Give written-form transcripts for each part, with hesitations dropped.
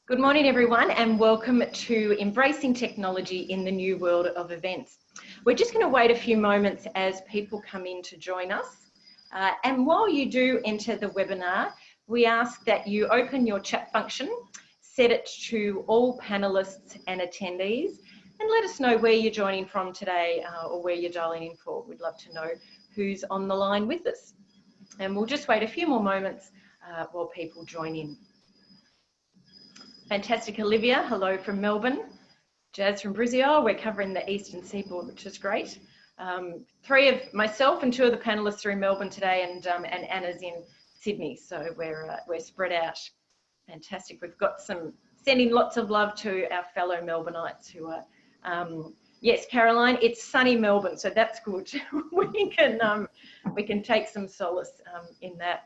Good morning, everyone, and welcome to Embracing Technology in the New World of Events. We're just going to wait a few moments as people come in to join us. And while you do enter the webinar, we ask that you open your chat function, set it to all panelists and attendees, and let us know where you're joining from today or where you're dialing in for. We'd love to know who's on the line with us. And we'll just wait a few more moments while people join in. Fantastic, Olivia. Hello from Melbourne. Jazz from Brizzy. We're covering the eastern seaboard, which is great. Three of myself and two of the panelists are in Melbourne today, and Anna's in Sydney, so we're spread out. Fantastic. We've got sending lots of love to our fellow Melbourneites who are. Yes, Caroline, it's sunny Melbourne, so that's good. we can take some solace in that.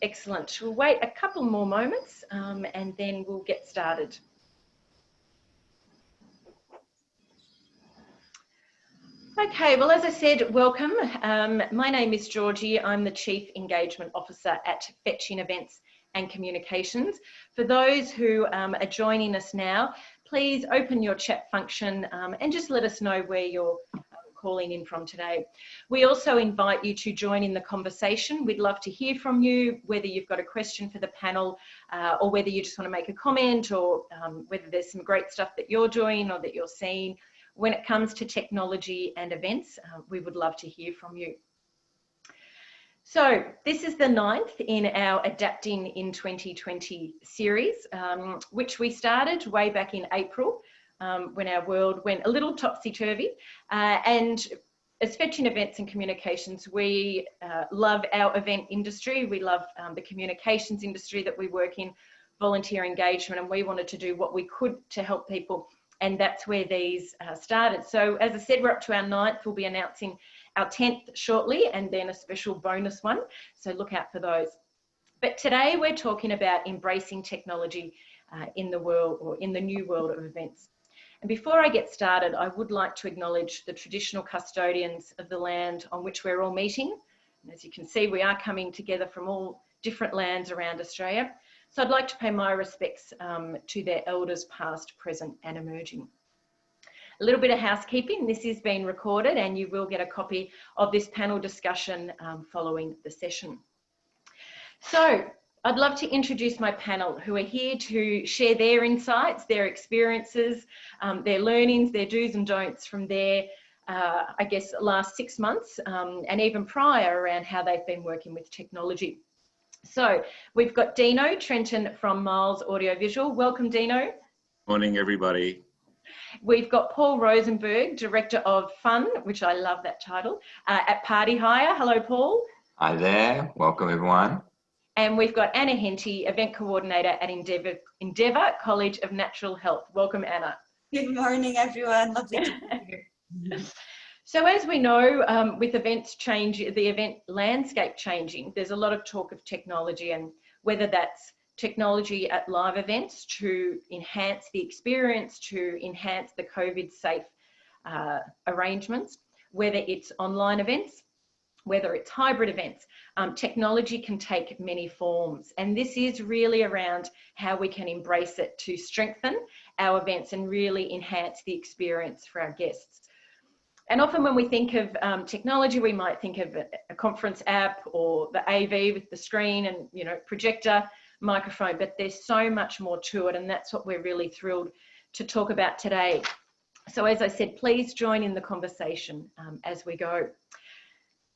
Excellent. We'll wait a couple more moments and then we'll get started. Okay, well, as I said, welcome. My name is Georgie. I'm the Chief Engagement Officer at Fetching Events and Communications. For those who are joining us now, please open your chat function and just let us know where you're calling in from today. We also invite you to join in the conversation. We'd love to hear from you, whether you've got a question for the panel or whether you just want to make a comment or whether there's some great stuff that you're doing or that you're seeing. When it comes to technology and events, we would love to hear from you. So this is the 9th in our Adapting in 2020 series, which we started way back in April. When our world went a little topsy-turvy. And as Fetching Events and Communications, we love our event industry. We love the communications industry that we work in, volunteer engagement, and we wanted to do what we could to help people. And that's where these started. So as I said, we're up to our 9th. We'll be announcing our 10th shortly, and then a special bonus one. So look out for those. But today we're talking about embracing technology in the world, or in the new world of events. And before I get started, I would like to acknowledge the traditional custodians of the land on which we're all meeting. And as you can see, we are coming together from all different lands around Australia. So I'd like to pay my respects to their elders past, present and emerging. A little bit of housekeeping. This is being recorded and you will get a copy of this panel discussion following the session. So I'd love to introduce my panel who are here to share their insights, their experiences, their learnings, their do's and don'ts from their, I guess, last 6 months and even prior around how they've been working with technology. So we've got Dino Trentin from Myles Audio Visual. Welcome, Dino. Morning, everybody. We've got Paul Rosenberg, Director of Fun, which I love that title, at Party Hire. Hello, Paul. Hi there. Welcome, everyone. And we've got Anna Henty, Event Coordinator at Endeavour College of Natural Health. Welcome, Anna. Good morning, everyone. Lovely to be here. So as we know, with events changing, the event landscape changing, there's a lot of talk of technology, and whether that's technology at live events to enhance the experience, to enhance the COVID-safe arrangements, whether it's online events, whether it's hybrid events, technology can take many forms. And this is really around how we can embrace it to strengthen our events and really enhance the experience for our guests. And often when we think of technology, we might think of a conference app or the AV with the screen and, you know, projector, microphone, but there's so much more to it. And that's what we're really thrilled to talk about today. So as I said, please join in the conversation as we go.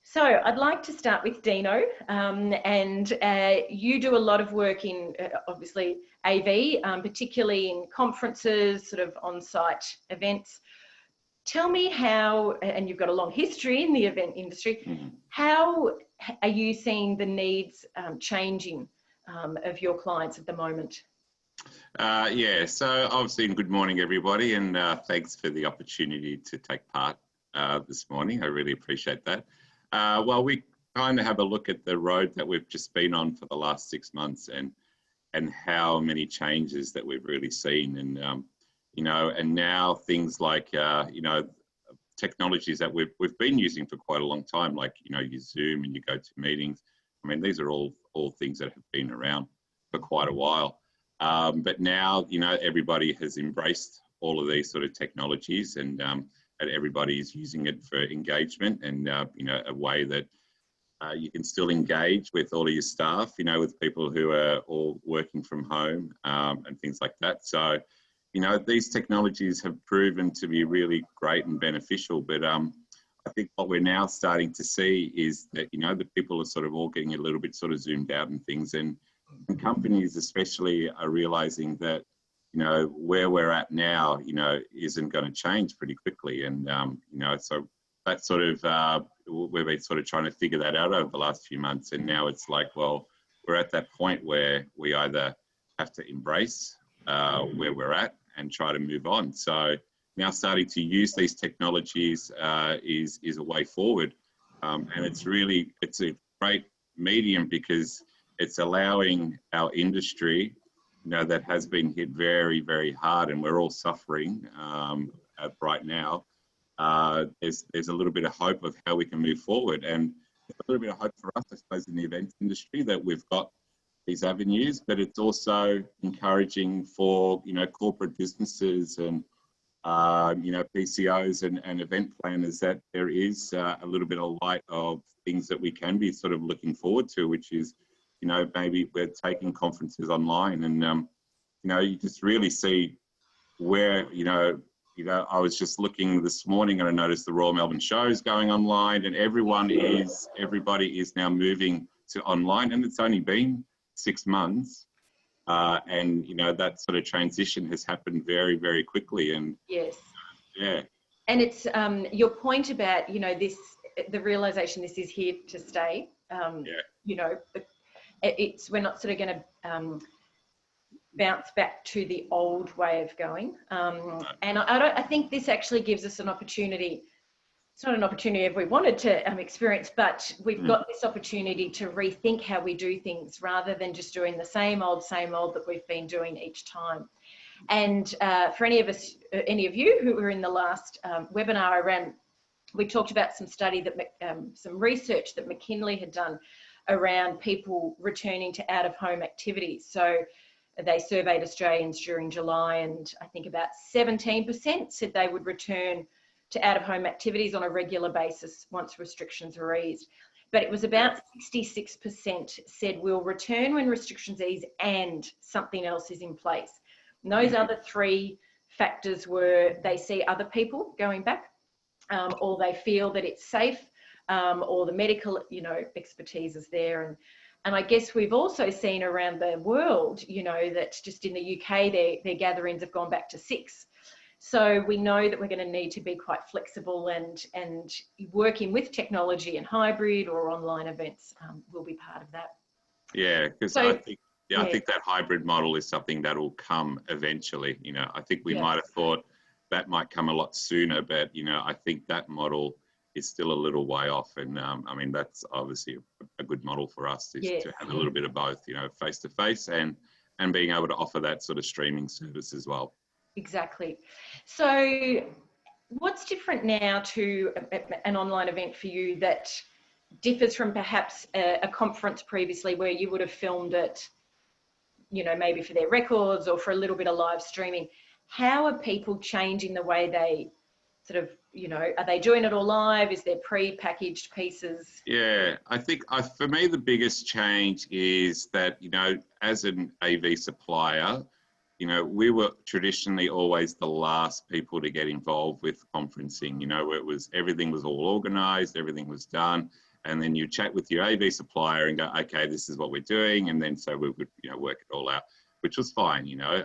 So I'd like to start with Dino, and you do a lot of work in, obviously, AV, particularly in conferences, sort of on-site events. Tell me how, and you've got a long history in the event industry, how are you seeing the needs changing of your clients at the moment? Yeah, so obviously, good morning, everybody, and thanks for the opportunity to take part this morning. I really appreciate that. Well, we kind of have a look at the road that we've just been on for the last 6 months and how many changes that we've really seen. And, you know, and now things like, you know, technologies that we've been using for quite a long time, like, you know, you Zoom and you go to meetings. I mean, these are all things that have been around for quite a while. But now, you know, everybody has embraced all of these sort of technologies, and everybody is using it for engagement, and you know, a way that you can still engage with all of your staff, you know, with people who are all working from home and things like that. So, you know, these technologies have proven to be really great and beneficial, but I think what we're now starting to see is that, you know, the people are sort of all getting a little bit sort of zoomed out and things, and companies especially are realizing that, you know, where we're at now, you know, isn't going to change pretty quickly. And, you know, so that's sort of, we've been sort of trying to figure that out over the last few months. And now it's like, well, we're at that point where we either have to embrace where we're at and try to move on. So now starting to use these technologies is a way forward. And it's a great medium because it's allowing our industry, you know, that has been hit very, very hard, and we're all suffering right now. There's a little bit of hope of how we can move forward, and a little bit of hope for us, I suppose, in the events industry that we've got these avenues, but it's also encouraging for, you know, corporate businesses and, you know, PCOs and event planners that there is a little bit of light of things that we can be sort of looking forward to, which is, you know, maybe we're taking conferences online, and, you know, you just really see where, you know, I was just looking this morning and I noticed the Royal Melbourne Show is going online, and everybody is now moving to online, and it's only been 6 months. And, you know, that sort of transition has happened very, very quickly. And yes. Yeah. And it's your point about, you know, the realization this is here to stay. You know, we're not sort of going to bounce back to the old way of going. And I think this actually gives us an opportunity. It's not an opportunity if we wanted to experience, but we've got this opportunity to rethink how we do things rather than just doing the same old that we've been doing each time. And for any of you who were in the last webinar I ran, we talked about some some research that McKinley had done around people returning to out-of-home activities. So they surveyed Australians during July, and I think about 17% said they would return to out-of-home activities on a regular basis once restrictions are eased. But it was about 66% said we'll return when restrictions ease and something else is in place. And those other three factors were they see other people going back, or they feel that it's safe, or the medical, you know, expertise is there. And I guess we've also seen around the world, you know, that just in the UK, their gatherings have gone back to 6. So we know that we're going to need to be quite flexible, and working with technology and hybrid or online events will be part of that. Yeah, because I think that hybrid model is something that will come eventually. You know, I think we might have thought that might come a lot sooner, but, you know, I think that model is still a little way off. And I mean, that's obviously a good model for us is to have a little bit of both, you know, face to face and being able to offer that sort of streaming service as well. Exactly. So what's different now to an online event for you that differs from perhaps a conference previously where you would have filmed it, you know, maybe for their records or for a little bit of live streaming? How are people changing the way they sort of, you know, are they doing it all live? Is there pre-packaged pieces? Yeah, I think for me, the biggest change is that, you know, as an AV supplier, you know, we were traditionally always the last people to get involved with conferencing. You know, everything was all organised, everything was done, and then you chat with your AV supplier and go, okay, this is what we're doing, and then so we would, you know, work it all out, which was fine. You know,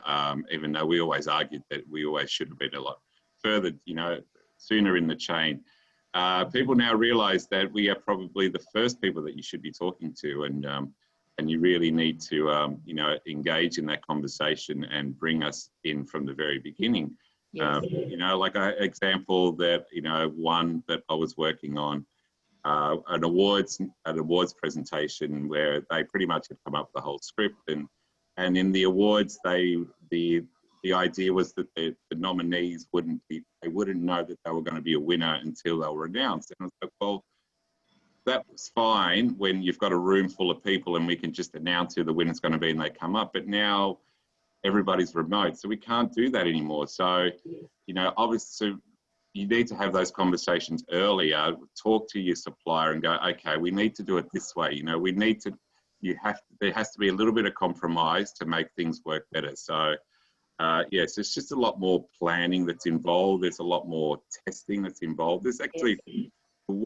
even though we always argued that we always should have been a lot further, you know, sooner in the chain. People now realise that we are probably the first people that you should be talking to, and you really need to, you know, engage in that conversation and bring us in from the very beginning. Yes. You know, like an example that, you know, one that I was working on, an awards presentation where they pretty much had come up with the whole script, and in the awards, the idea was that the nominees wouldn't know that they were going to be a winner until they were announced. And I was like, well, that was fine when you've got a room full of people and we can just announce who the winner's going to be and they come up. But now everybody's remote, so we can't do that anymore. So, you know, obviously you need to have those conversations earlier, talk to your supplier and go, okay, we need to do it this way. You know, we need to, there has to be a little bit of compromise to make things work better. So, yes, there's just a lot more planning that's involved. There's a lot more testing that's involved. There's actually the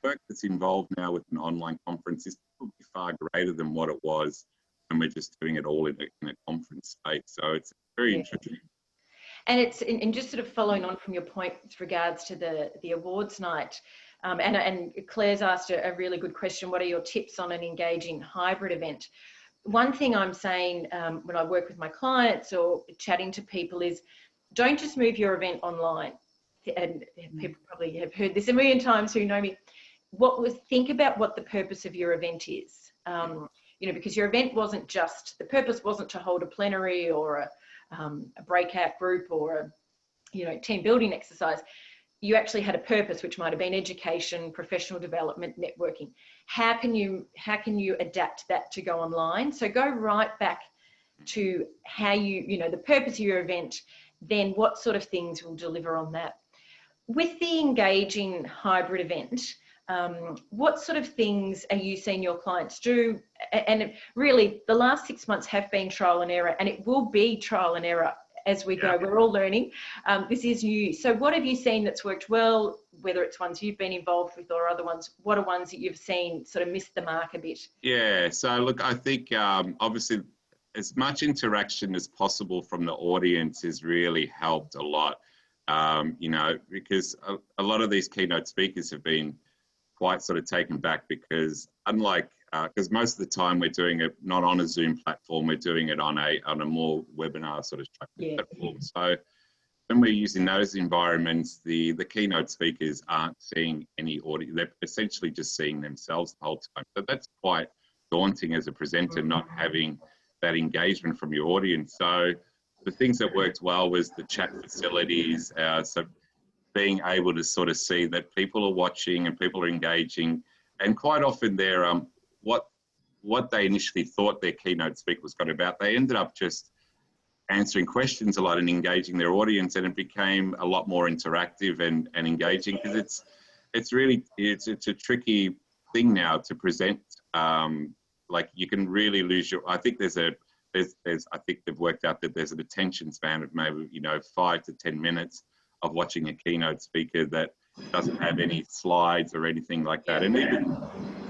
work that's involved now with an online conference is probably far greater than what it was when we're just doing it all in a conference space. So it's very interesting. And it's and just sort of following on from your point with regards to the awards night, and Claire's asked a really good question. What are your tips on an engaging hybrid event? One thing I'm saying when I work with my clients or chatting to people is, don't just move your event online. And people probably have heard this a million times who know me. Think about what the purpose of your event is. You know, because your event wasn't just, the purpose wasn't to hold a plenary or a breakout group or a, you know, team building exercise. You actually had a purpose, which might have been education, professional development, networking. How can you adapt that to go online? So go right back to how you know, the purpose of your event, then what sort of things will deliver on that. With the engaging hybrid event, what sort of things are you seeing your clients do? And really, the last 6 months have been trial and error, and it will be trial and error as we go. We're all learning. This is new. So what have you seen that's worked well, whether it's ones you've been involved with or other ones? What are ones that you've seen sort of missed the mark a bit? Yeah, so look, I think obviously as much interaction as possible from the audience has really helped a lot, you know, because a lot of these keynote speakers have been quite sort of taken back because unlike, because most of the time we're doing it not on a Zoom platform, we're doing it on a more webinar sort of structured platform. So when we're using those environments, the keynote speakers aren't seeing any audio. They're essentially just seeing themselves the whole time. So that's quite daunting as a presenter, not having that engagement from your audience. So the things that worked well was the chat facilities. So being able to sort of see that people are watching and people are engaging, and quite often they're what they initially thought their keynote speaker was going about, they ended up just answering questions a lot and engaging their audience, and it became a lot more interactive and engaging, because it's a tricky thing now to present. Like you can really lose your, I think I think they've worked out that there's an attention span of maybe, you know, 5 to 10 minutes of watching a keynote speaker that doesn't have any slides or anything like that. And even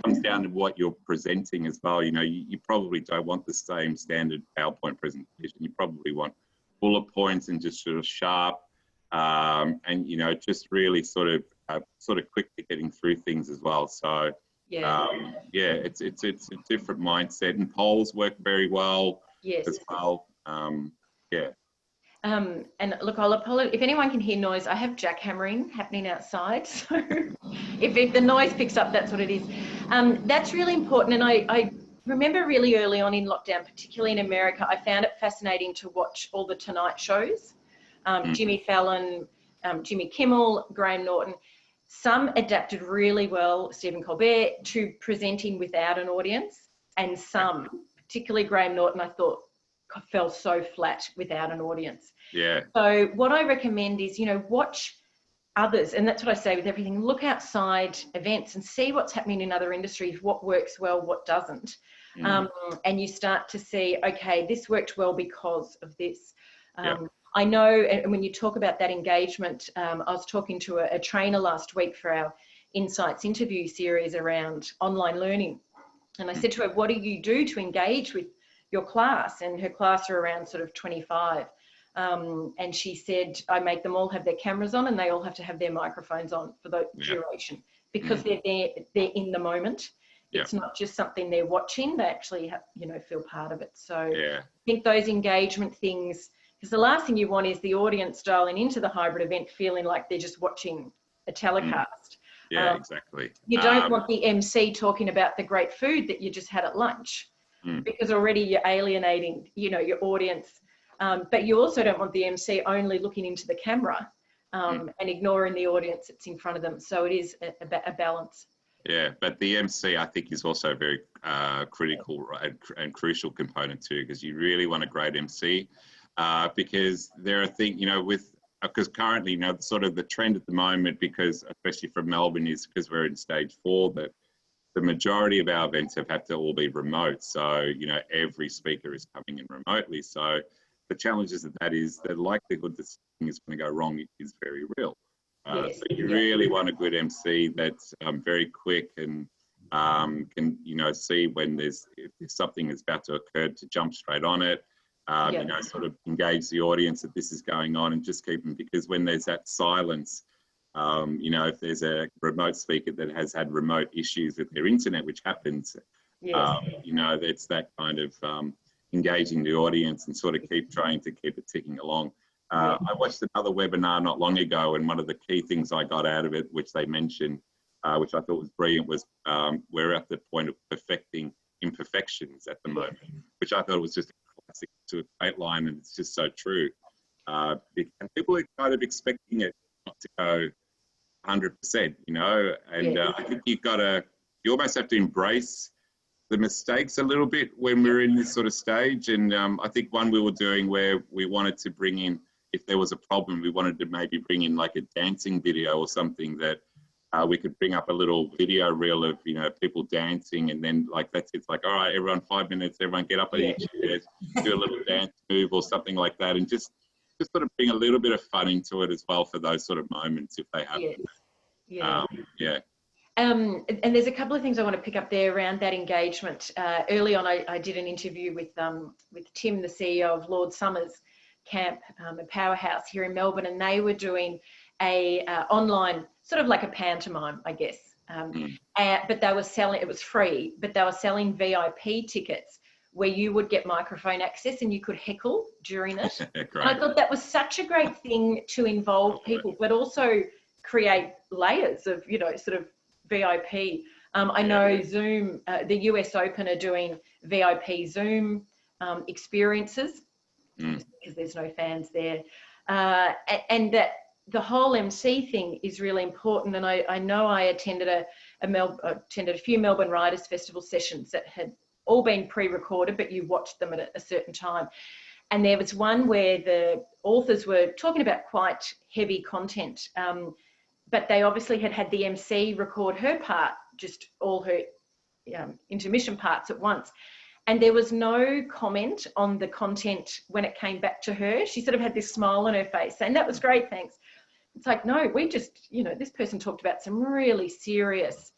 comes down to what you're presenting as well. You know, you probably don't want the same standard PowerPoint presentation. You probably want bullet points and just sort of sharp, and, you know, just really sort of quickly getting through things as well. So it's a different mindset, and polls work very well as well. And look, I'll apologize if anyone can hear noise. I have jackhammering happening outside, so if the noise picks up, that's what it is. That's really important, and I remember really early on in lockdown, particularly in America, I found it fascinating to watch all the Tonight shows, Jimmy Fallon, Jimmy Kimmel, Graham Norton. Some adapted really well, Stephen Colbert, to presenting without an audience, and some, particularly Graham Norton, I thought fell so flat without an audience. So what I recommend is, you know, watch others, and that's what I say with everything. Look outside events and see what's happening in other industries, what works well, what doesn't. And you start to see, okay, this worked well because of this. I know, and when you talk about that engagement, I was talking to a trainer last week for our Insights interview series around online learning. And I said to her, what do you do to engage with your class? And her class are around sort of 25. And she said, I make them all have their cameras on, and they all have to have their microphones on for the duration, because they're in the moment. It's not just something they're watching, they actually have, you know, feel part of it. So I think those engagement things, because the last thing you want is the audience dialing into the hybrid event feeling like they're just watching a telecast. Exactly. You don't want the MC talking about the great food that you just had at lunch, because already you're alienating, you know, your audience. But you also don't want the MC only looking into the camera and ignoring the audience that's in front of them. So it is a balance. Yeah, but the MC, I think, is also a very critical and crucial component too, because you really want a great MC. because there are things, because currently, sort of the trend at the moment, because especially from Melbourne, is because we're in stage 4, that the majority of our events have had to all be remote. So, every speaker is coming in remotely. So the challenges of that is the likelihood that something is going to go wrong is very real. Yes. So you really want a good MC that's very quick and can, see when if something is about to occur, to jump straight on it. Sort of engage the audience that this is going on and just keep them, because when there's that silence, if there's a remote speaker that has had remote issues with their internet, which happens, it's that kind of engaging the audience and sort of trying to keep it ticking along. I watched another webinar not long ago, and one of the key things I got out of it, which they mentioned, which I thought was brilliant, was we're at the point of perfecting imperfections at the moment, which I thought was just a classic to a great line, and it's just so true. And people are kind of expecting it not to go 100%, and I think you almost have to embrace the mistakes a little bit when we're in this sort of stage. And I think one we were doing where we wanted to bring in, if there was a problem, we wanted to maybe bring in like a dancing video or something that we could bring up a little video reel of, people dancing, and then it's like, all right, everyone 5 minutes, everyone get up on each chair, do a little dance move or something like that, and just sort of bring a little bit of fun into it as well for those sort of moments if they happen. And there's a couple of things I want to pick up there around that engagement. Early on, I did an interview with Tim, the CEO of Lord Summers Camp, a powerhouse here in Melbourne, and they were doing a online, sort of like a pantomime, I guess. But they were selling, it was free, but they were selling VIP tickets where you would get microphone access and you could heckle during it. And I thought that was such a great thing to involve people, but also create layers of, sort of VIP. I know Zoom, the US Open are doing VIP Zoom experiences because there's no fans there. And that the whole MC thing is really important. And I know I attended a few Melbourne Writers Festival sessions that had all been pre-recorded, but you watched them at a certain time. And there was one where the authors were talking about quite heavy content, but they obviously had the MC record her part, just all her intermission parts at once. And there was no comment on the content when it came back to her. She sort of had this smile on her face saying, that was great, thanks. It's like, no, we just, this person talked about some really serious,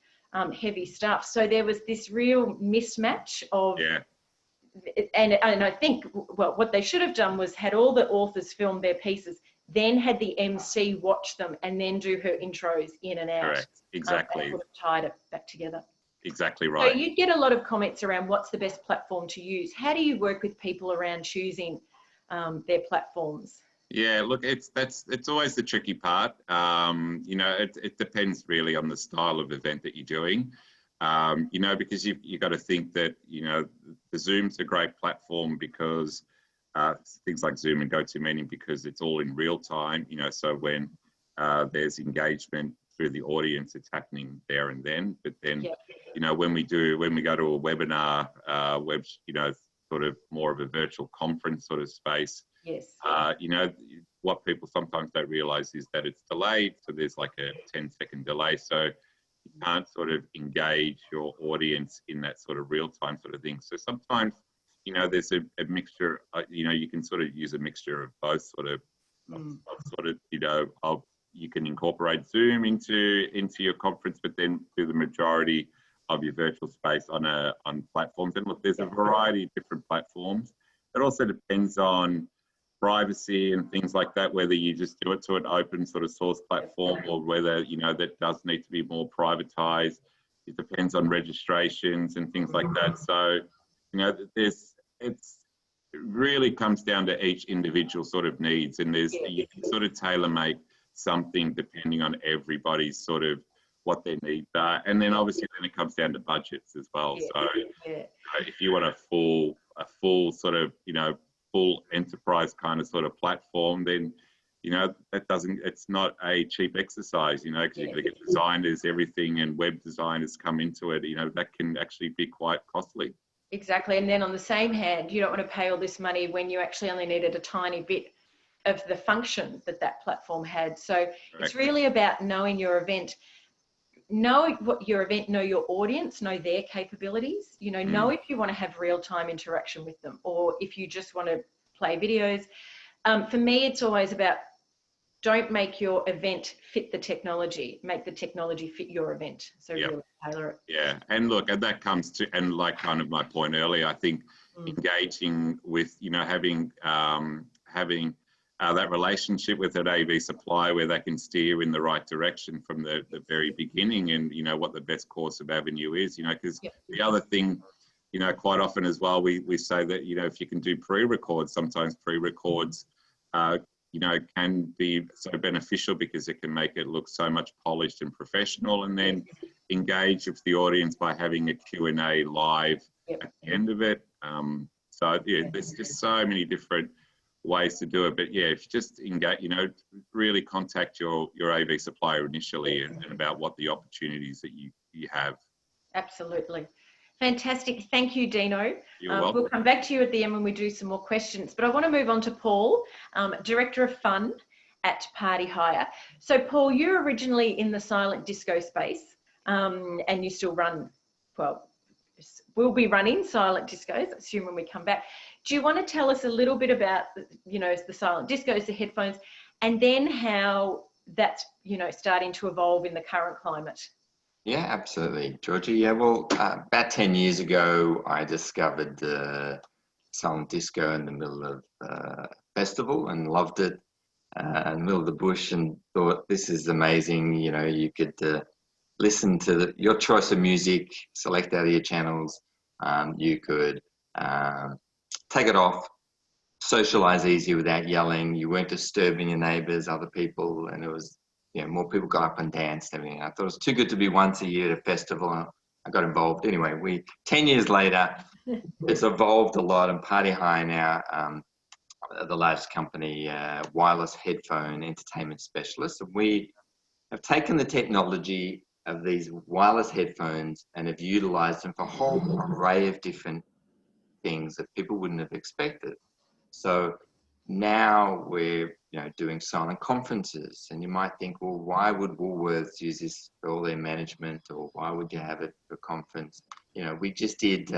heavy stuff. So there was this real mismatch of, and I think, well, what they should have done was had all the authors film their pieces, then had the MC watch them and then do her intros in and out. Correct. Exactly. And sort of tied it back together. Exactly right. So you get a lot of comments around what's the best platform to use. How do you work with people around choosing their platforms? Yeah, look, it's always the tricky part. It depends really on the style of event that you're doing. Because you've got to think that, the Zoom's a great platform because things like Zoom and GoToMeeting, because it's all in real time, so when there's engagement through the audience, it's happening there and then. But then, when we go to a webinar, sort of more of a virtual conference sort of space, what people sometimes don't realize is that it's delayed. So there's like a 10-second delay. So you can't sort of engage your audience in that sort of real time sort of thing. So sometimes, there's a mixture, you can sort of use a mixture of both you can incorporate Zoom into your conference, but then do the majority of your virtual space on platforms. And look, there's a variety of different platforms. It also depends on privacy and things like that, whether you just do it to an open sort of source platform or whether, that does need to be more privatized. It depends on registrations and things like that. So, it really comes down to each individual sort of needs, and you can sort of tailor-make something depending on everybody's sort of what their needs are. And then obviously then it comes down to budgets as well. So if you want a full sort of, full enterprise kind of sort of platform, then, it's not a cheap exercise, because you've got to get designers, everything, and web designers come into it, that can actually be quite costly. Exactly. And then on the same hand, you don't want to pay all this money when you actually only needed a tiny bit of the function that that platform had. So Correct. it's really about knowing your event, know what your event, know your audience, know their capabilities, you know if you want to have real-time interaction with them, or if you just want to play videos. For me, it's always about, don't make your event fit the technology, make the technology fit your event. So really tailor it. Yeah, and look, and that comes to, and like kind of my point earlier, I think engaging with, you know, having that relationship with an AV supplier where they can steer in the right direction from the very beginning, and, you know, what the best course of avenue is, you know, because the other thing, you know, quite often as well, we say that, you know, if you can do pre-records, sometimes pre-records, you know, can be so beneficial because it can make it look so much polished and professional, and then engage with the audience by having a Q&A live at the end of it. So yeah, there's just so many different ways to do it. But yeah, if you just engage, you know, really contact your AV supplier initially and about what the opportunities that you have. Absolutely. Fantastic. Thank you, Dino. You're welcome. We'll come back to you at the end when we do some more questions, but I want to move on to Paul, Director of Fun at Party Hire. So Paul, you're originally in the silent disco space, and you still run, well, we'll be running silent discos, I assume, when we come back. Do you want to tell us a little bit about, you know, the silent discos, the headphones, and then how that's, you know, starting to evolve in the current climate? Yeah, absolutely, Georgie. Yeah, well, about 10 years ago, I discovered silent disco in the middle of a festival and loved it, in the middle of the bush, and thought, this is amazing. You know, you could listen to your choice of music, select out of your channels. You could take it off, socialize easy without yelling. You weren't disturbing your neighbors, other people, and it was, you know, more people got up and danced and everything. I thought it was too good to be once a year at a festival. I got involved. Anyway, 10 years later, it's evolved a lot, and Party Hire now, the largest company, wireless headphone entertainment specialist. And we have taken the technology of these wireless headphones and have utilized them for a whole array of different things that people wouldn't have expected. So now we're, you know, doing silent conferences, and you might think, well, why would Woolworths use this for all their management, or why would you have it for a conference? You know, we just did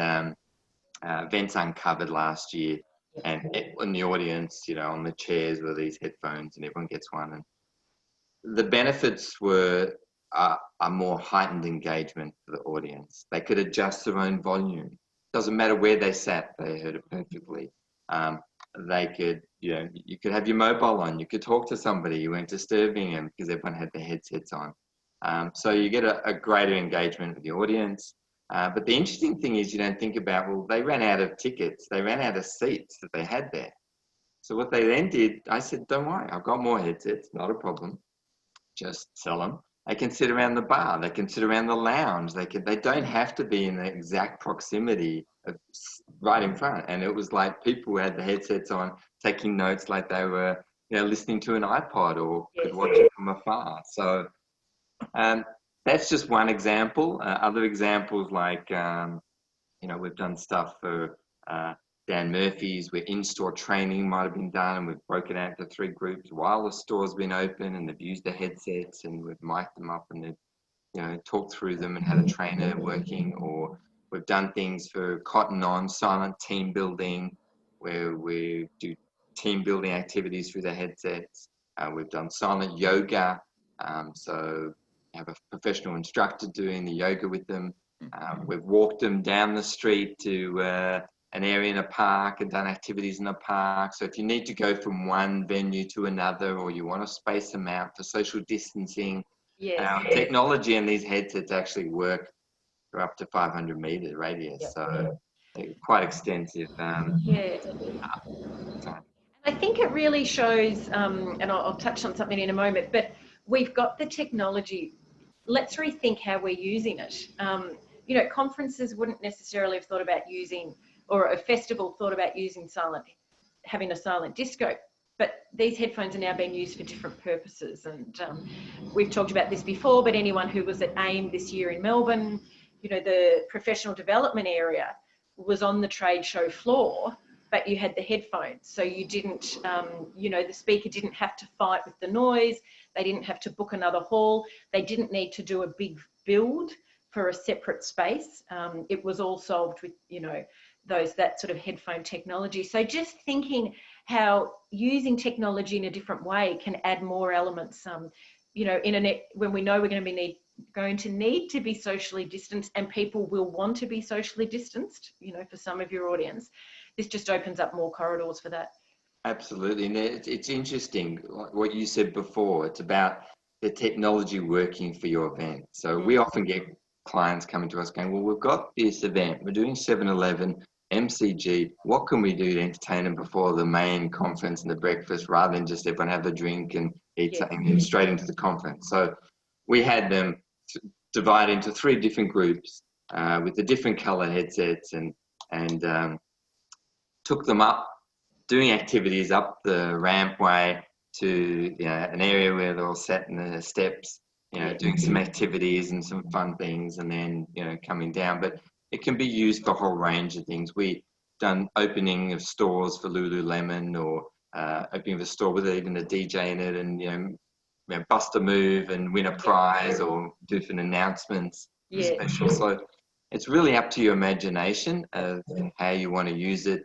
Events Uncovered last year, and in the audience, you know, on the chairs were these headphones, and everyone gets one. And the benefits were a more heightened engagement for the audience. They could adjust their own volume. Doesn't matter where they sat, they heard it perfectly. They could, you know, you could have your mobile on, you could talk to somebody, you weren't disturbing them because everyone had their headsets on. So you get a greater engagement with the audience. But the interesting thing is, you don't think about, well, they ran out of tickets, they ran out of seats that they had there. So what they then did, I said, don't worry, I've got more headsets, not a problem. Just sell them. They can sit around the bar, they can sit around the lounge, they don't have to be in the exact proximity of right in front. And it was like people had the headsets on, taking notes like they were, you know, listening to an iPod, or could watch it from afar. So that's just one example. Other examples, like, you know, we've done stuff for Dan Murphy's, where in-store training might have been done, and we've broken out into 3 groups. Wireless stores been open, and they've used the headsets, and we've mic'd them up, and they've, you know, talked through them and had a trainer working. Or we've done things for Cotton On, silent team building, where we do team building activities through the headsets. We've done silent yoga, so have a professional instructor doing the yoga with them. We've walked them down the street to an area in a park and done activities in a park. So if you need to go from one venue to another, or you want to space them out for social distancing, technology and these headsets actually work for up to 500 meter radius. So they're quite extensive. I think it really shows, and I'll touch on something in a moment, but we've got the technology. Let's rethink how we're using it. You know, conferences wouldn't necessarily have thought about using, or a festival thought about using having a silent disco, but these headphones are now being used for different purposes. And we've talked about this before, but anyone who was at AIM this year in Melbourne, you know, the professional development area was on the trade show floor, but you had the headphones. So you didn't, you know, the speaker didn't have to fight with the noise. They didn't have to book another hall. They didn't need to do a big build for a separate space. It was all solved with, you know, that sort of headphone technology. So just thinking how using technology in a different way can add more elements, you know, when we know we're going to need to be socially distanced, and people will want to be socially distanced, you know, for some of your audience, this just opens up more corridors for that. Absolutely. And it's interesting what you said before. It's about the technology working for your event. So we often get clients coming to us going, well, we've got this event, we're doing 7-Eleven, MCG, what can we do to entertain them before the main conference and the breakfast, rather than just everyone have a drink and eat something and straight into the conference. So we had them divided into 3 different groups with the different color headsets, and took them up, doing activities up the rampway to, you know, an area where they're all sat in the steps, you know, doing some activities and some fun things, and then, you know, coming down. But it can be used for a whole range of things. We've done opening of stores for Lululemon, or opening of a store with even a DJ in it, and, you know, bust a move and win a prize, or different announcements. Special. So it's really up to your imagination of how you want to use it,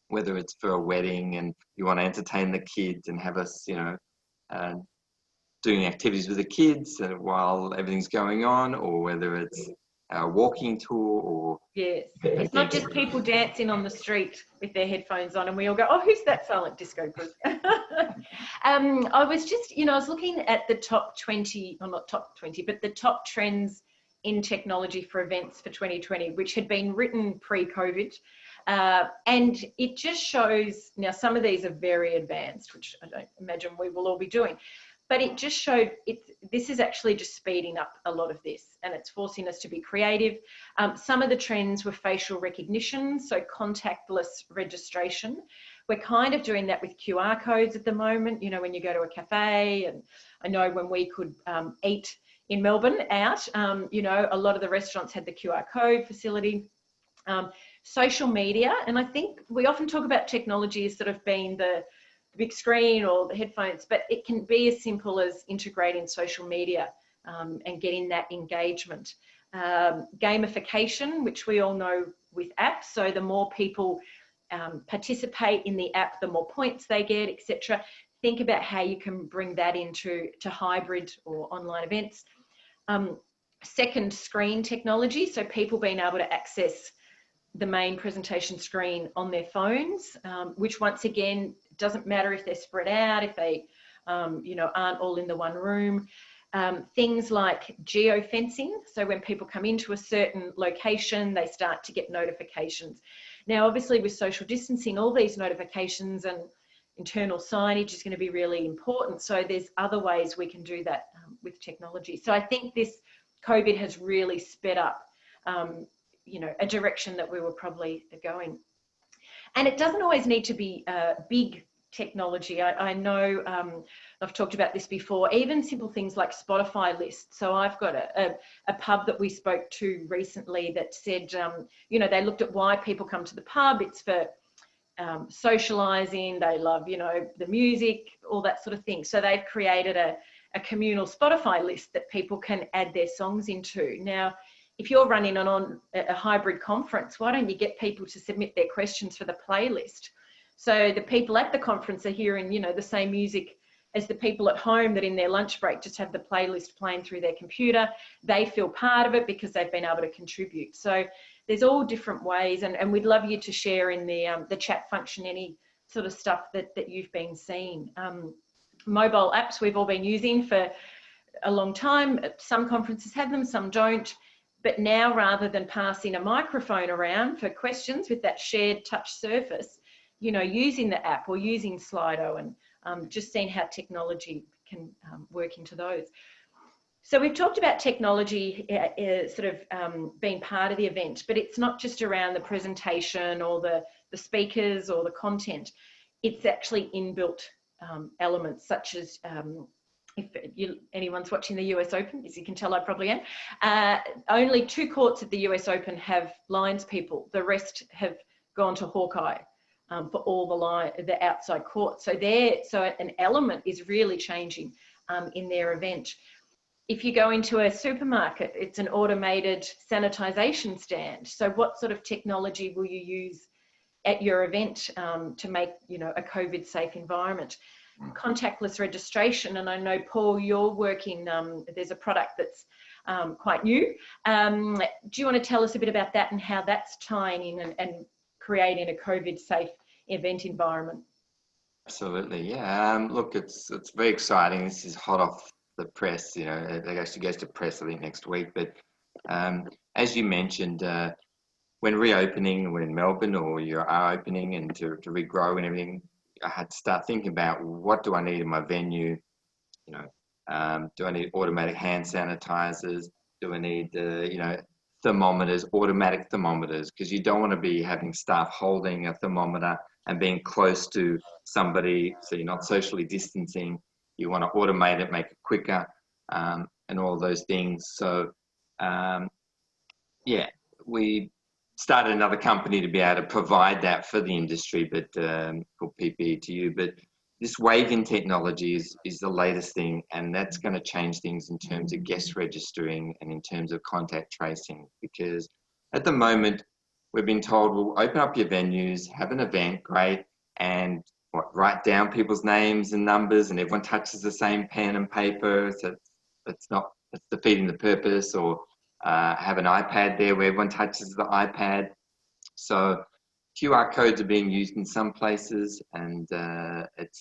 whether it's for a wedding and you want to entertain the kids and have us, you know, doing activities with the kids while everything's going on, or whether it's a walking tour, or... Yes, it's not just people dancing on the street with their headphones on and we all go, oh, who's that silent disco group? I was just, you know, I was looking at the top 20, or not top 20, but the top trends in technology for events for 2020, which had been written pre-COVID. And it just shows, now some of these are very advanced, which I don't imagine we will all be doing, but it just showed this is actually just speeding up a lot of this, and it's forcing us to be creative. Some of the trends were facial recognition, so contactless registration. We're kind of doing that with QR codes at the moment, you know, when you go to a cafe, and I know when we could eat in Melbourne out, you know, a lot of the restaurants had the QR code facility. Social media, and I think we often talk about technology as sort of being the big screen or the headphones, but it can be as simple as integrating social media and getting that engagement. Gamification, which we all know with apps, so the more people participate in the app, the more points they get, etc. Think about how you can bring that into hybrid or online events. Second, screen technology, so people being able to access the main presentation screen on their phones, which once again, doesn't matter if they're spread out, if they, you know, aren't all in the one room. Things like geofencing, so when people come into a certain location, they start to get notifications. Now, obviously with social distancing, all these notifications and internal signage is going to be really important. So there's other ways we can do that with technology. So I think this COVID has really sped up you know, a direction that we were probably going. And it doesn't always need to be big technology. I know I've talked about this before, even simple things like Spotify lists. So I've got a pub that we spoke to recently that said, you know, they looked at why people come to the pub. It's for socializing. They love, you know, the music, all that sort of thing. So they've created a communal Spotify list that people can add their songs into. Now, if you're running on a hybrid conference, why don't you get people to submit their questions for the playlist? So the people at the conference are hearing, you know, the same music as the people at home that in their lunch break just have the playlist playing through their computer. They feel part of it because they've been able to contribute. So there's all different ways, and we'd love you to share in the chat function any sort of stuff that you've been seeing. Mobile apps we've all been using for a long time. Some conferences have them, some don't. But now, rather than passing a microphone around for questions with that shared touch surface, you know, using the app or using Slido, and just seeing how technology can work into those. So we've talked about technology sort of being part of the event, but it's not just around the presentation or the speakers or the content. It's actually inbuilt elements such as if anyone's watching the US Open, as you can tell I probably am, only 2 courts at the US Open have lines people. The rest have gone to Hawkeye for all the outside courts. So an element is really changing in their event. If you go into a supermarket, it's an automated sanitization stand. So what sort of technology will you use at your event to make, you know, a COVID safe environment? Contactless registration, and I know, Paul, you're working, there's a product that's quite new. Do you want to tell us a bit about that and how that's tying in and creating a COVID safe event environment? Absolutely, yeah. Look, it's very exciting. This is hot off the press. You know, it actually goes to press, I think, next week. But as you mentioned, when reopening, when in Melbourne or you are opening and to regrow and everything, I had to start thinking about what do I need in my venue. You know, do I need automatic hand sanitizers? Do I need you know, thermometers, automatic thermometers? Because you don't want to be having staff holding a thermometer and being close to somebody, so you're not socially distancing. You want to automate it, make it quicker, and all those things. So yeah, we started another company to be able to provide that for the industry, but called PPE2U. But this wave-in technology is the latest thing, and that's going to change things in terms of guest registering and in terms of contact tracing. Because at the moment, we've been told, we'll open up your venues, have an event, great, and write down people's names and numbers, and everyone touches the same pen and paper. So it's defeating the purpose. Or have an iPad there where everyone touches the iPad. So QR codes are being used in some places, and it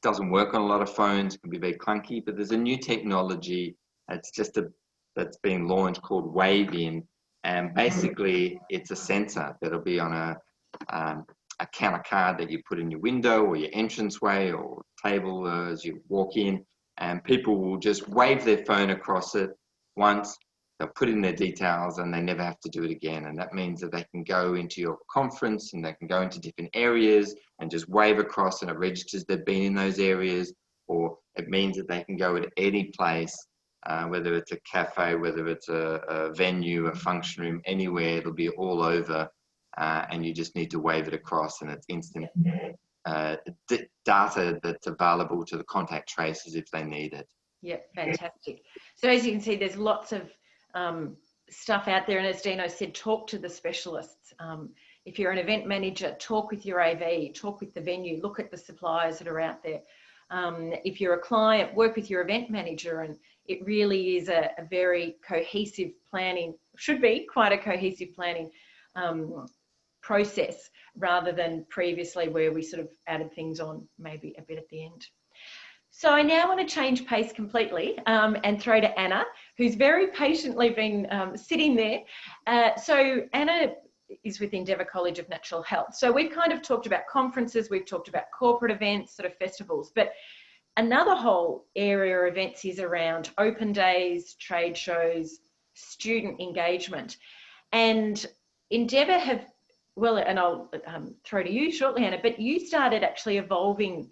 doesn't work on a lot of phones. It can be very clunky, but there's a new technology that's been launched called Wave-In, and basically it's a sensor that'll be on a counter card that you put in your window or your entranceway or table as you walk in, and people will just wave their phone across it once. They'll put in their details and they never have to do it again. And that means that they can go into your conference and they can go into different areas and just wave across, and it registers they've been in those areas. Or it means that they can go at any place, whether it's a cafe, whether it's a venue, a function room, anywhere, it'll be all over. And you just need to wave it across, and it's instant data that's available to the contact tracers if they need it. Yeah, fantastic. So as you can see, there's lots of stuff out there, and as Dino said, talk to the specialists. If you're an event manager, talk with your AV, talk with the venue, look at the suppliers that are out there. If you're a client, work with your event manager, and it really is a very cohesive planning, should be quite a cohesive planning process, rather than previously where we sort of added things on maybe a bit at the end. So I now want to change pace completely and throw to Anna, who's very patiently been sitting there. So Anna is with Endeavour College of Natural Health. So we've kind of talked about conferences, we've talked about corporate events, sort of festivals, but another whole area of events is around open days, trade shows, student engagement. And Endeavour have, well, and I'll throw to you shortly, Anna, but you started actually evolving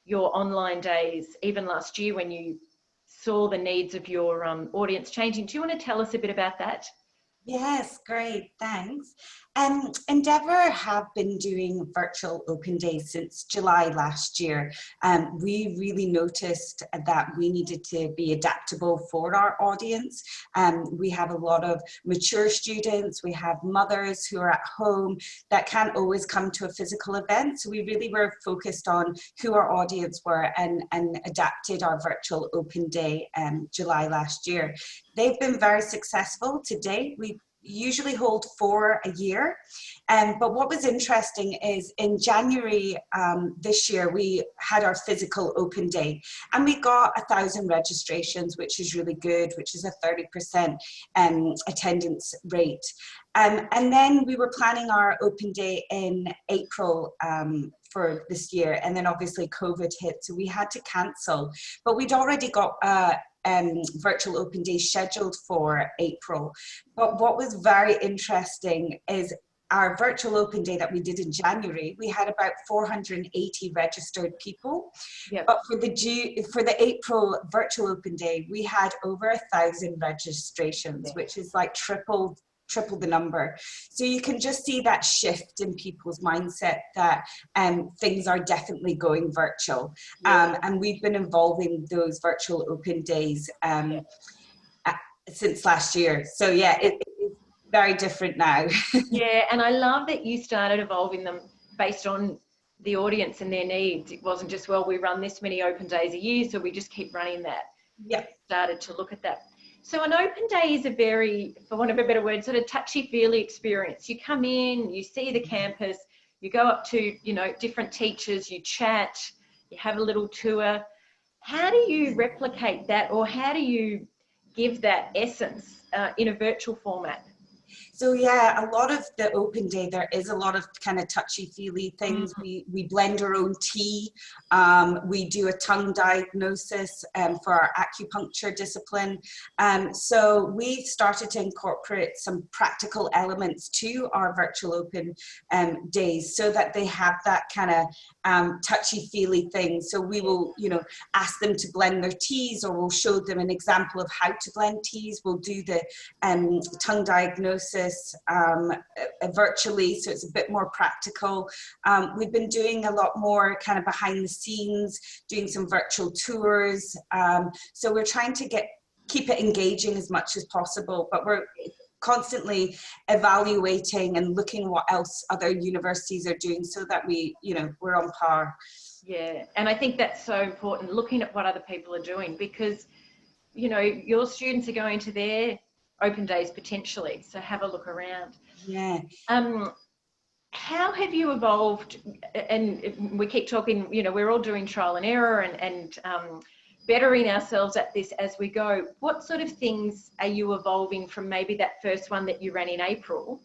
your online days even last year when you saw the needs of your audience changing. Do you want to tell us a bit about that? Yes, great, thanks. Endeavour have been doing virtual open days since July last year. We really noticed that we needed to be adaptable for our audience. We have a lot of mature students, we have mothers who are at home that can't always come to a physical event. So we really were focused on who our audience were and adapted our virtual open day July last year. They've been very successful to date. We usually hold 4 a year. But what was interesting is in January this year, we had our physical open day and we got 1,000 registrations, which is really good, which is a 30% attendance rate. And then we were planning our open day in April for this year. And then obviously COVID hit, so we had to cancel. But we'd already got virtual open day scheduled for April. But what was very interesting is our virtual open day that we did in January, we had about 480 registered people. Yep. But for the April virtual open day, we had over 1,000 registrations, which is like triple the number. So you can just see that shift in people's mindset that things are definitely going virtual. And we've been involving those virtual open days since last year. So yeah, it's very different now. Yeah, and I love that you started evolving them based on the audience and their needs. It wasn't just, well, we run this many open days a year, so we just keep running that. Yeah. Started to look at that. So an open day is a very, for want of a better word, sort of touchy-feely experience. You come in, you see the campus, you go up to, you know, different teachers, you chat, you have a little tour. How do you replicate that, or how do you give that essence in a virtual format? So yeah, a lot of the open day, there is a lot of kind of touchy-feely things. We blend our own tea. We do a tongue diagnosis for our acupuncture discipline. So we started to incorporate some practical elements to our virtual open days so that they have that kind of touchy-feely thing. So we will, you know, ask them to blend their teas, or we'll show them an example of how to blend teas. We'll do the tongue diagnosis virtually, so it's a bit more practical. We've been doing a lot more kind of behind the scenes, doing some virtual tours. So we're trying to keep it engaging as much as possible, but we're constantly evaluating and looking what else other universities are doing so that we, you know, we're on par. Yeah, and I think that's so important, looking at what other people are doing, because, you know, your students are going to their open days potentially, so have a look around. Yeah. How have you evolved? And we keep talking, you know, we're all doing trial and error and bettering ourselves at this as we go. What sort of things are you evolving from maybe that first one that you ran in April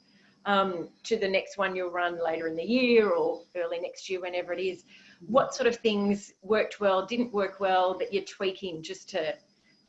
to the next one you'll run later in the year or early next year, whenever it is? What sort of things worked well, didn't work well, that you're tweaking just to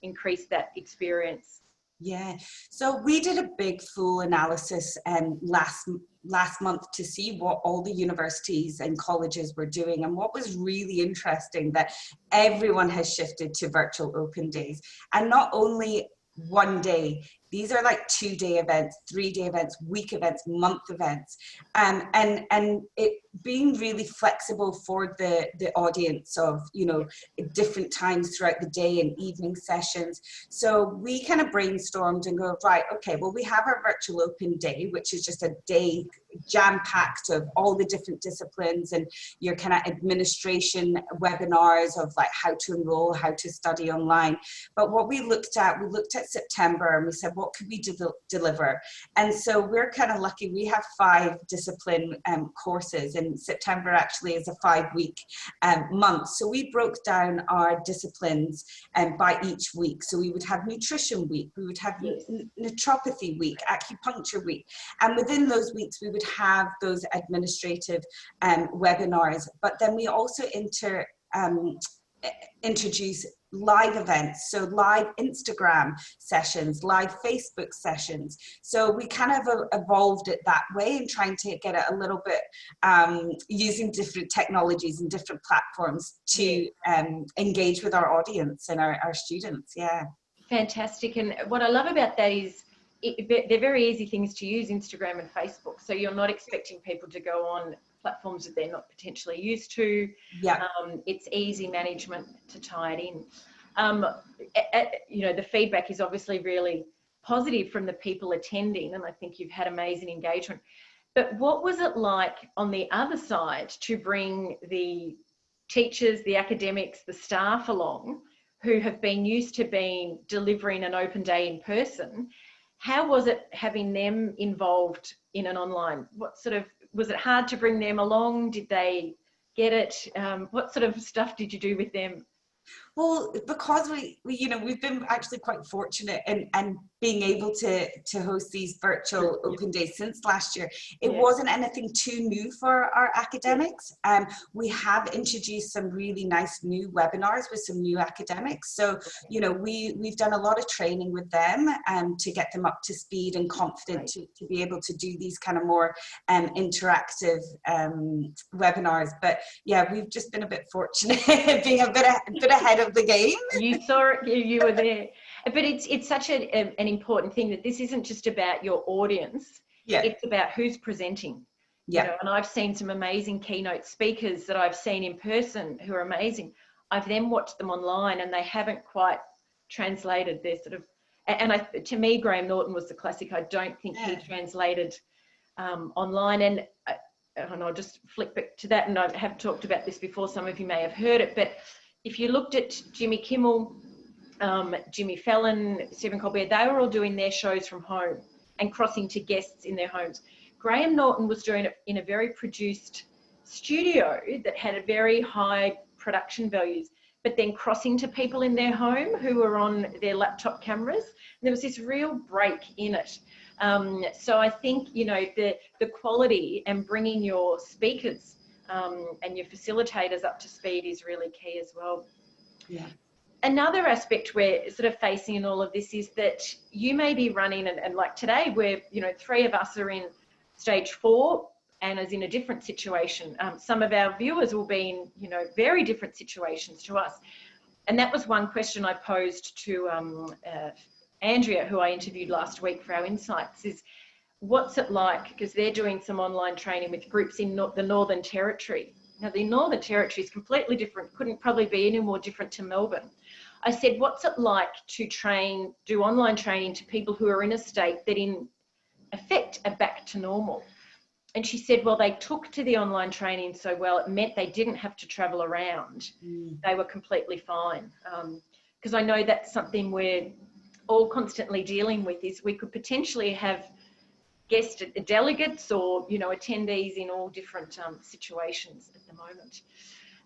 increase that experience? Yeah, so we did a big full analysis last month to see what all the universities and colleges were doing. And what was really interesting, that everyone has shifted to virtual open days, and not only one day. These are like 2-day events, 3-day events, week events, month events, and it being really flexible for the audience of, you know, different times throughout the day and evening sessions. So we kind of brainstormed and go, right, okay, well, we have our virtual open day, which is just a day jam-packed of all the different disciplines and your kind of administration webinars of like how to enroll, how to study online. But what we looked at September, and we said, what could we deliver? And so we're kind of lucky. We have 5 discipline courses, and September actually is a 5-week month. So we broke down our disciplines by each week. So we would have nutrition week, we would have naturopathy week, acupuncture week, and within those weeks we would have those administrative webinars. But then we also introduce live events, so live Instagram sessions, live Facebook sessions. So we kind of evolved it that way, and trying to get it a little bit using different technologies and different platforms to engage with our audience and our students. Yeah. Fantastic. And what I love about that is they're very easy things to use, Instagram and Facebook. So you're not expecting people to go on platforms that they're not potentially used to. Yeah. It's easy management to tie it in. You know, the feedback is obviously really positive from the people attending, and I think you've had amazing engagement. But what was it like on the other side to bring the teachers, the academics, the staff along who have been used to delivering an open day in person? How was it having them involved in an online? Was it hard to bring them along? Did they get it? What sort of stuff did you do with them? Well, because we've been actually quite fortunate and being able to host these virtual open days since last year. It wasn't anything too new for our academics. We have introduced some really nice new webinars with some new academics. So, we've done a lot of training with them to get them up to speed and confident to be able to do these kind of more interactive webinars. But yeah, we've just been a bit fortunate being a bit ahead of the game. You saw it, you were there. But it's such an important thing that this isn't just about your audience. It's about who's presenting. And I've seen some amazing keynote speakers that I've seen in person who are amazing. I've then watched them online and they haven't quite translated their sort of, and to me, Graham Norton was the classic. I don't think he translated online. And I'll just flick back to that, and I have talked about this before, some of you may have heard it, but if you looked at Jimmy Kimmel, Jimmy Fallon, Stephen Colbert, they were all doing their shows from home and crossing to guests in their homes. Graham Norton was doing it in a very produced studio that had a very high production values, but then crossing to people in their home who were on their laptop cameras. And there was this real break in it. So I think, the quality and bringing your speakers and your facilitators up to speed is really key as well. Yeah. Another aspect we're sort of facing in all of this is that you may be running, and like today, where, 3 of us are in stage 4, Anna's in a different situation. Some of our viewers will be in, very different situations to us. And that was one question I posed to Andrea, who I interviewed last week for our insights, is what's it like, because they're doing some online training with groups in the Northern Territory. Now, the Northern Territory is completely different, couldn't probably be any more different to Melbourne. I said, what's it like to do online training to people who are in a state that in effect are back to normal? And she said, well, they took to the online training so well, it meant they didn't have to travel around. They were completely fine. Because I know that's something we're all constantly dealing with, is we could potentially have guest delegates or, attendees in all different situations at the moment.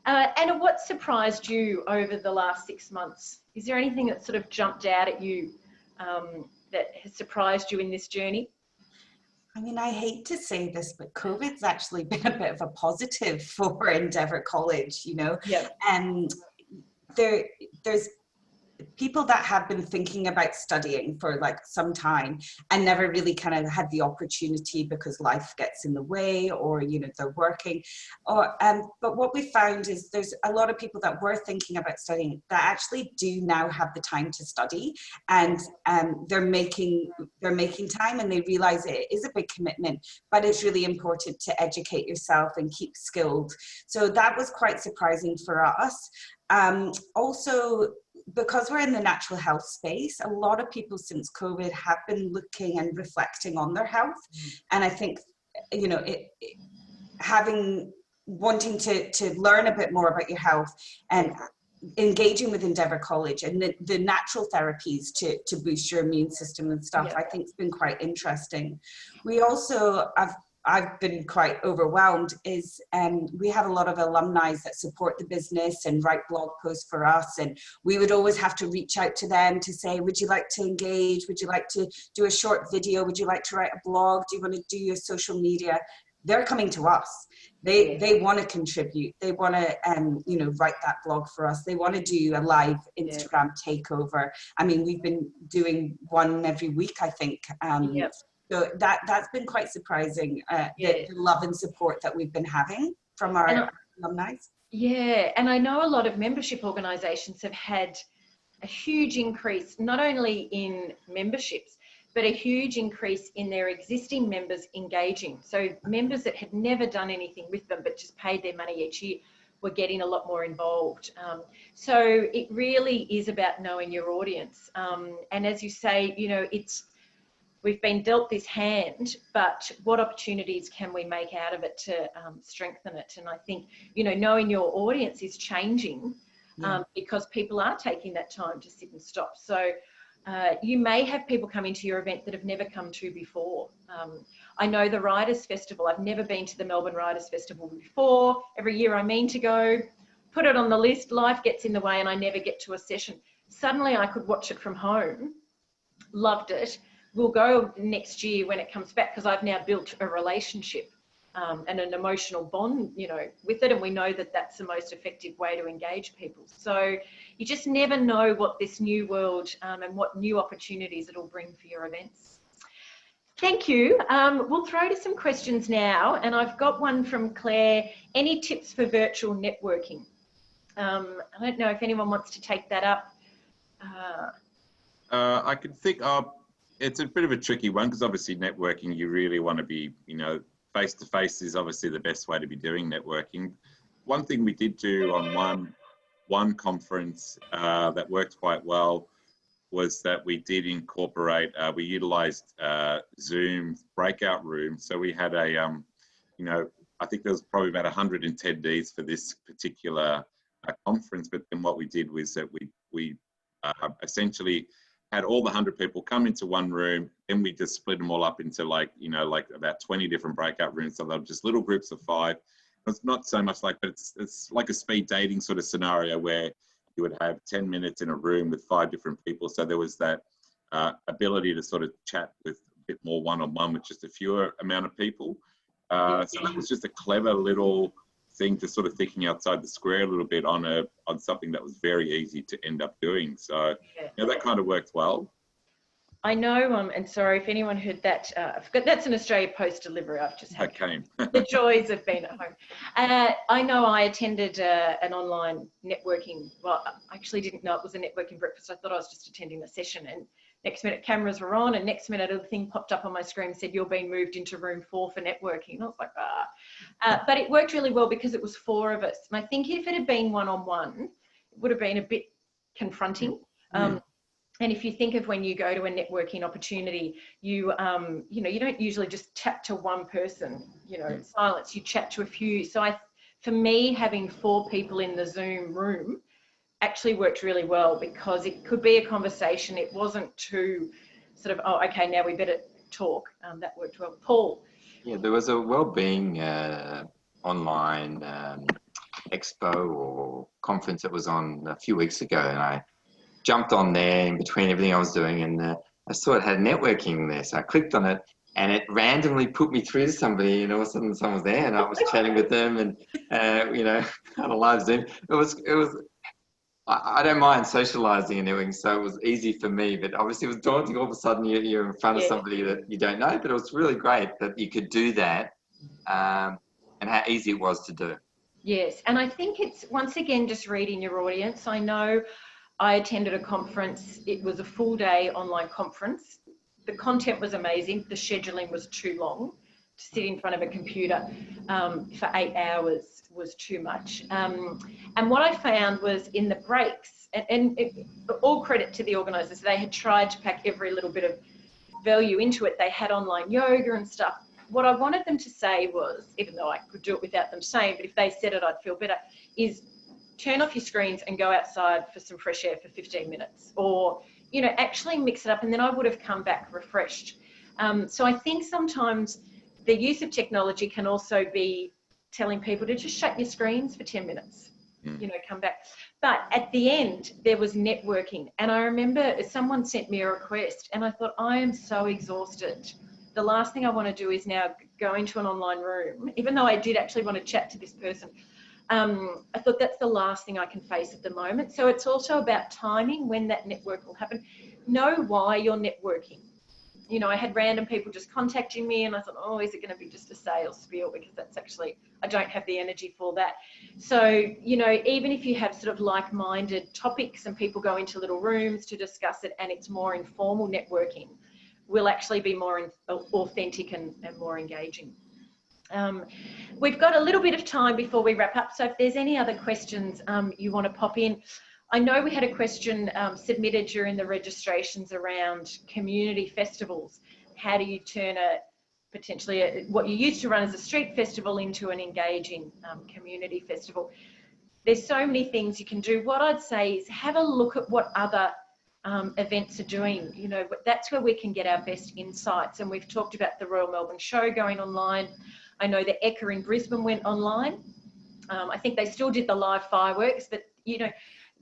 Anna, what surprised you over the last 6 months? Is there anything that sort of jumped out at you that has surprised you in this journey? I mean, I hate to say this, but COVID's actually been a bit of a positive for Endeavour College, Yeah. And there's people that have been thinking about studying for like some time and never really kind of had the opportunity because life gets in the way, or they're working, but what we found is there's a lot of people that were thinking about studying that actually do now have the time to study, and they're making time, and they realize it is a big commitment, but it's really important to educate yourself and keep skilled. So that was quite surprising for us. Also, because we're in the natural health space, a lot of people since COVID have been looking and reflecting on their health. And I think, wanting to learn a bit more about your health and engaging with Endeavour College and the natural therapies to boost your immune system and stuff, I think it's been quite interesting. We also, I've been quite overwhelmed, is we have a lot of alumni that support the business and write blog posts for us, and we would always have to reach out to them to say, would you like to engage? Would you like to do a short video? Would you like to write a blog? Do you want to do your social media? They're coming to us. They want to contribute. They want to write that blog for us. They want to do a live Instagram takeover. I mean, we've been doing one every week, I think. So that's been quite surprising, the love and support that we've been having from our alumni. Yeah, and I know a lot of membership organisations have had a huge increase, not only in memberships, but a huge increase in their existing members engaging. So members that had never done anything with them but just paid their money each year were getting a lot more involved. So it really is about knowing your audience. And as you say, we've been dealt this hand, but what opportunities can we make out of it to strengthen it? And I think, knowing your audience is changing because people are taking that time to sit and stop. So you may have people come into your event that have never come to before. I know the Writers' Festival. I've never been to the Melbourne Writers' Festival before. Every year I mean to go. put it on the list, life gets in the way and I never get to a session. Suddenly I could watch it from home, loved it. We'll go next year when it comes back because I've now built a relationship and an emotional bond, you know, with it. And we know that that's the most effective way to engage people. So you just never know what this new world and what new opportunities it'll bring for your events. Thank you. We'll throw to some questions now. And I've got one from Claire. Any tips for virtual networking? I don't know if anyone wants to take that up. I can think of, it's a bit of a tricky one because obviously networking, you really want to be, you know, face-to-face is obviously the best way to be doing networking. One thing we did do on one conference that worked quite well was that we did incorporate, we utilized Zoom breakout rooms. So we had a, you know, I think there was probably about 100 attendees for this particular conference, but then what we did was that we essentially had all the 100 people come into one room, and we just split them all up into like, you know, like about 20 different breakout rooms. So they were just little groups of 5. It's not so much like, but it's like a speed dating sort of scenario where you would have 10 minutes in a room with 5 different people. So there was that ability to sort of chat with a bit more one-on-one with just a fewer amount of people. So that was just a clever little thing to sort of thinking outside the square a little bit on something that was very easy to end up doing. So you know, that kind of worked well. I know, and sorry if anyone heard that, I forgot that's an Australia Post delivery. I've just had the joys of being at home. I know I attended an online networking, well, I actually didn't know it was a networking breakfast. I thought I was just attending a session, and next minute cameras were on, and next minute a thing popped up on my screen and said, you're being moved into room 4 for networking. And I was like, but it worked really well because it was 4 of us. And I think if it had been one-on-one, it would have been a bit confronting. And if you think of when you go to a networking opportunity, you know, you don't usually just chat to one person, you know, silence, you chat to a few. So for me, having 4 people in the Zoom room actually worked really well because it could be a conversation. It wasn't too sort of, oh, okay, now we better talk. That worked well. Paul. Yeah, there was a wellbeing online expo or conference that was on a few weeks ago, and I jumped on there in between everything I was doing, and I saw it had networking there, so I clicked on it, and it randomly put me through to somebody, and all of a sudden someone was there, and I was chatting with them, and you know, on a live Zoom. It was. I don't mind socializing and networking, so it was easy for me, but obviously it was daunting. All of a sudden you're in front of somebody that you don't know, but it was really great that you could do that, and how easy it was to do. Yes, and I think it's, once again, just reading your audience. I know I attended a conference. It was a full day online conference. The content was amazing. The scheduling was too long. To sit in front of a computer for 8 hours was too much. And what I found was in the breaks, and all credit to the organisers, they had tried to pack every little bit of value into it. They had online yoga and stuff. What I wanted them to say was, even though I could do it without them saying, but if they said it, I'd feel better, is turn off your screens and go outside for some fresh air for 15 minutes, or, you know, actually mix it up, and then I would have come back refreshed. So I think sometimes the use of technology can also be telling people to just shut your screens for 10 minutes, you know, come back. But at the end, there was networking. And I remember someone sent me a request and I thought, I am so exhausted. The last thing I want to do is now go into an online room, even though I did actually want to chat to this person. I thought that's the last thing I can face at the moment. So it's also about timing when that network will happen. Know why you're networking. You know, I had random people just contacting me and I thought, oh, is it going to be just a sales spiel? Because that's actually, I don't have the energy for that. So, you know, even if you have sort of like-minded topics and people go into little rooms to discuss it and it's more informal networking, will actually be more authentic and more engaging. We've got a little bit of time before we wrap up. So if there's any other questions you want to pop in. I know we had a question submitted during the registrations around community festivals. How do you turn what you used to run as a street festival into an engaging community festival? There's so many things you can do. What I'd say is have a look at what other events are doing. You know, that's where we can get our best insights. And we've talked about the Royal Melbourne Show going online. I know the Ekka in Brisbane went online. I think they still did the live fireworks, but, you know,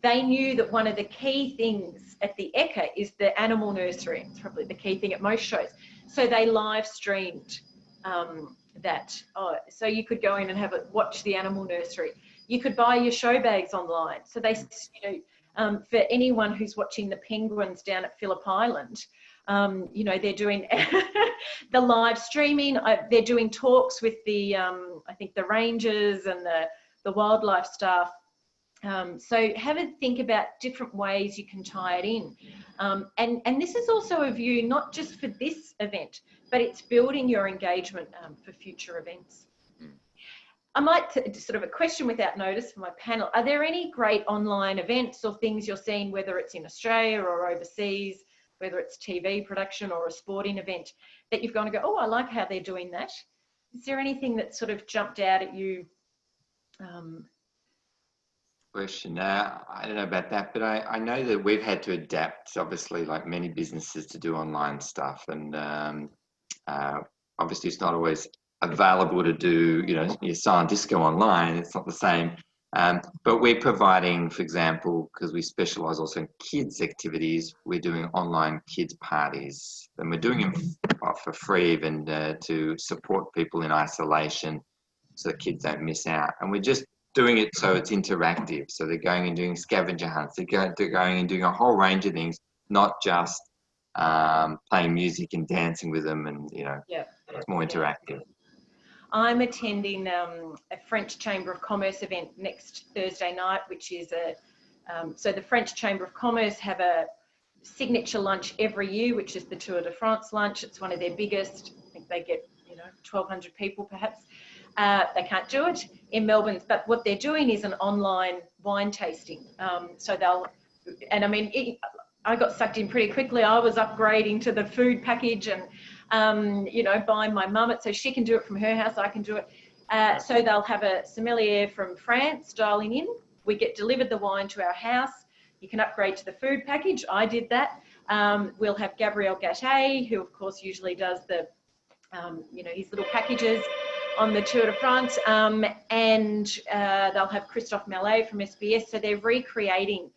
they knew that one of the key things at the Ekka is the animal nursery. It's probably the key thing at most shows. So they live streamed that. So you could go in and watch the animal nursery. You could buy your show bags online. So they, you know, for anyone who's watching the penguins down at Phillip Island, you know, they're doing the live streaming. They're doing talks with the, I think the rangers and the wildlife staff. So have a think about different ways you can tie it in. And this is also a view, not just for this event, but it's building your engagement for future events. I might sort of a question without notice for my panel. Are there any great online events or things you're seeing, whether it's in Australia or overseas, whether it's TV production or a sporting event, that you've gone and go, oh, I like how they're doing that? Is there anything that sort of jumped out at you? Question. I don't know about that, but I know that we've had to adapt, obviously, like many businesses, to do online stuff. And obviously, it's not always available to do, you know, your silent disco online. It's not the same. But we're providing, for example, because we specialise also in kids' activities, we're doing online kids' parties. And we're doing them for free, even to support people in isolation so the kids don't miss out. And we're just doing it so it's interactive. So they're going and doing scavenger hunts. They're going and doing a whole range of things, not just playing music and dancing with them. And, you know, it's more interactive. I'm attending a French Chamber of Commerce event next Thursday night, which is so the French Chamber of Commerce have a signature lunch every year, which is the Tour de France lunch. It's one of their biggest. I think they get, you know, 1,200 people perhaps. They can't do it in Melbourne, but what they're doing is an online wine tasting. So they'll, and I mean, I got sucked in pretty quickly. I was upgrading to the food package and, you know, buying my mum it so she can do it from her house, I can do it. So they'll have a sommelier from France dialing in. We get delivered the wine to our house. You can upgrade to the food package. I did that. We'll have Gabriel Gatte, who of course usually does the, you know, his little packages on the Tour de France, and they'll have Christophe Mallet from SBS. So they're recreating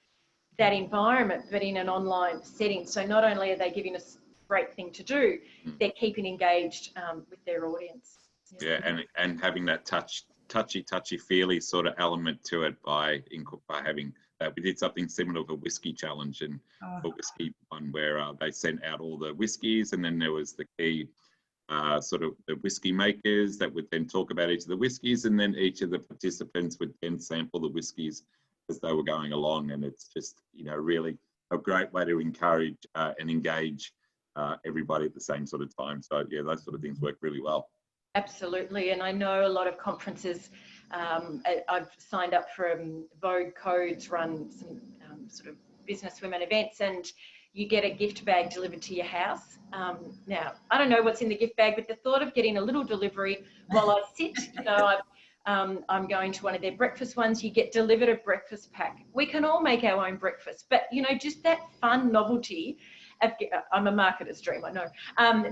that environment, but in an online setting. So not only are they giving us a great thing to do, they're keeping engaged with their audience. Yeah, and having that touchy-feely sort of element to it by having that. We did something similar with a whiskey challenge and a whiskey one where they sent out all the whiskies, and then there was the key sort of the whiskey makers that would then talk about each of the whiskies, and then each of the participants would then sample the whiskies as they were going along. And it's just, you know, really a great way to encourage and engage everybody at the same sort of time. So yeah, those sort of things work really well. Absolutely. And I know a lot of conferences, I've signed up for Vogue Codes, run some sort of business women events, and you get a gift bag delivered to your house. Now, I don't know what's in the gift bag, but the thought of getting a little delivery while I sit, you know, I'm going to one of their breakfast ones, you get delivered a breakfast pack. We can all make our own breakfast, but, you know, just that fun novelty. I'm a marketer's dream, I know.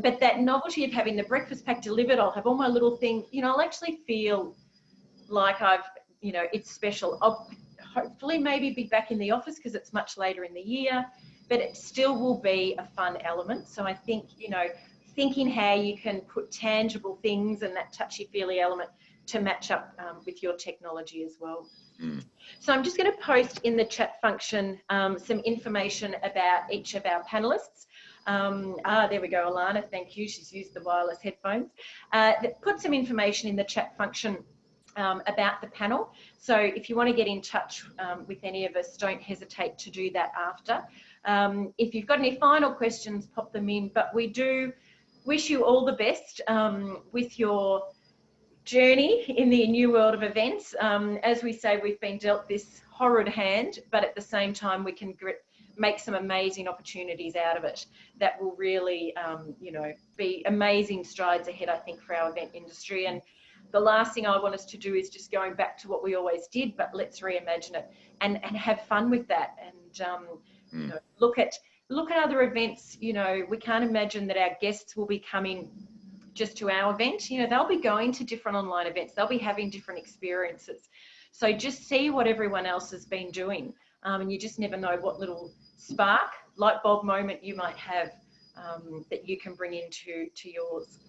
But that novelty of having the breakfast pack delivered, I'll have all my little things, you know, I'll actually feel like I've, you know, it's special. I'll hopefully maybe be back in the office because it's much later in the year, but it still will be a fun element. So I think, you know, thinking how you can put tangible things and that touchy-feely element to match up with your technology as well. So I'm just going to post in the chat function some information about each of our panelists. There we go, Alana, thank you. She's used the wireless headphones. Put some information in the chat function about the panel. So if you want to get in touch with any of us, don't hesitate to do that after. If you've got any final questions, pop them in, but we do wish you all the best with your journey in the new world of events. As we say, we've been dealt this horrid hand, but at the same time, we can make some amazing opportunities out of it that will really, you know, be amazing strides ahead, I think, for our event industry. And the last thing I want us to do is just going back to what we always did, but let's reimagine it and have fun with that. And you know, look at other events. You know, we can't imagine that our guests will be coming just to our event. You know, they'll be going to different online events. They'll be having different experiences. So just see what everyone else has been doing. And you just never know what little spark, light bulb moment you might have that you can bring into yours.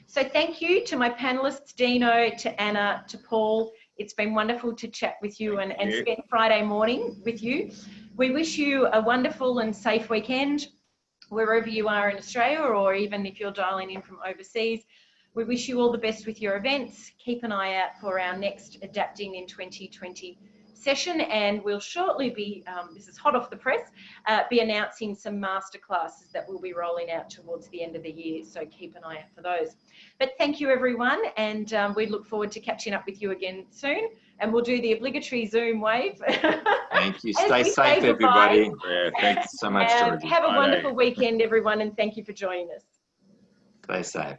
So thank you to my panelists, Dino, to Anna, to Paul. It's been wonderful to chat with you and spend Friday morning with you. We wish you a wonderful and safe weekend, wherever you are in Australia, or even if you're dialing in from overseas. We wish you all the best with your events. Keep an eye out for our next Adapting in 2020 session, and we'll shortly be, this is hot off the press, be announcing some masterclasses that we'll be rolling out towards the end of the year, so keep an eye out for those. But thank you everyone, and we look forward to catching up with you again soon, and we'll do the obligatory Zoom wave. Thank you. Stay safe, everybody. Yeah, thanks so much, Georgie. Have a wonderful weekend, everyone, and thank you for joining us. Stay safe.